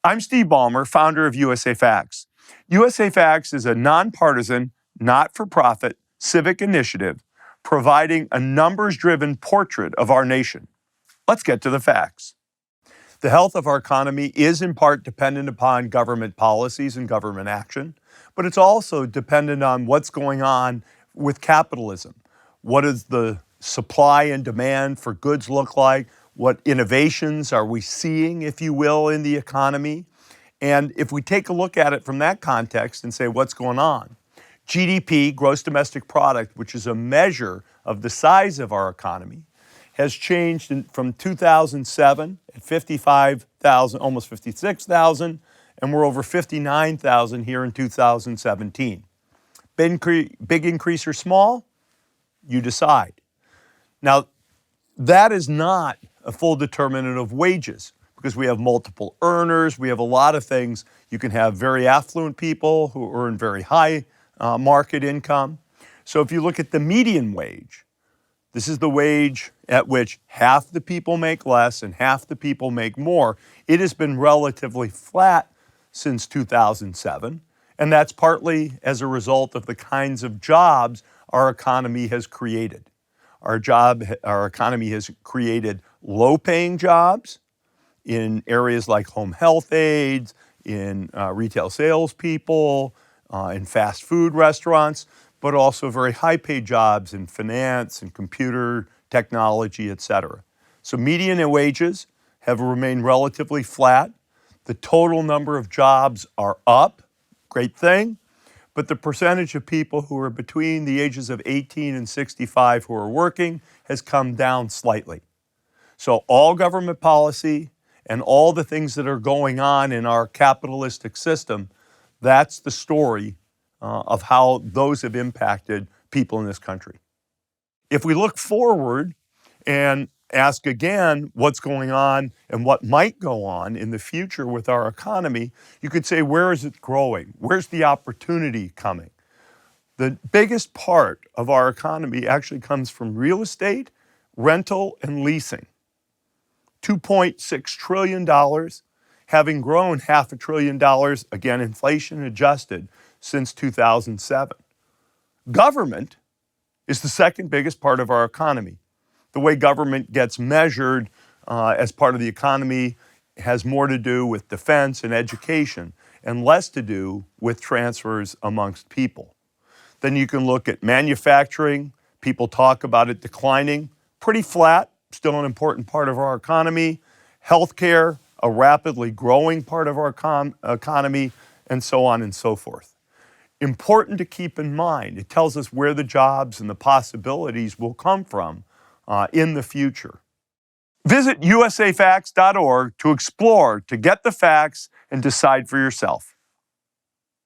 I'm Steve Ballmer, founder of USAFacts. USAFacts is a nonpartisan, not-for-profit civic initiative providing a numbers-driven portrait of our nation. Let's get to the facts. The health of our economy is in part dependent upon government policies and government action, but it's also dependent on what's going on with capitalism. What does the supply and demand for goods look like? What innovations are we seeing, if you will, in the economy? And if we take a look at it from that context and say, what's going on? GDP, gross domestic product, which is a measure of the size of our economy, has changed from 2007 at 55,000, almost 56,000, and we're over 59,000 here in 2017. Big increase or small? You decide. Now, that is not a full determinant of wages because we have multiple earners. We have a lot of things. You can have very affluent people who earn very high market income. So if you look at the median wage, this is the wage at which half the people make less and half the people make more. It has been relatively flat since 2007, and that's partly as a result of the kinds of jobs our economy has created. Our economy has created low-paying jobs in areas like home health aides, in retail salespeople, in fast food restaurants, but also very high-paid jobs in finance and computer technology, et cetera. So median wages have remained relatively flat. The total number of jobs are up, great thing, but the percentage of people who are between the ages of 18 and 65 who are working has come down slightly. So all government policy and all the things that are going on in our capitalistic system, that's the story of how those have impacted people in this country. If we look forward and ask again what's going on and what might go on in the future with our economy, you could say, where is it growing? Where's the opportunity coming? The biggest part of our economy actually comes from real estate, rental, and leasing. $2.6 trillion, having grown $500 billion, again, inflation adjusted, since 2007. Government is the second biggest part of our economy. The way government gets measured as part of the economy has more to do with defense and education and less to do with transfers amongst people. Then you can look at manufacturing. People talk about it declining, pretty flat, still an important part of our economy. Healthcare, a rapidly growing part of our economy, and so on and so forth. Important to keep in mind, it tells us where the jobs and the possibilities will come from in the future. Visit USAFacts.org to explore, to get the facts, and decide for yourself.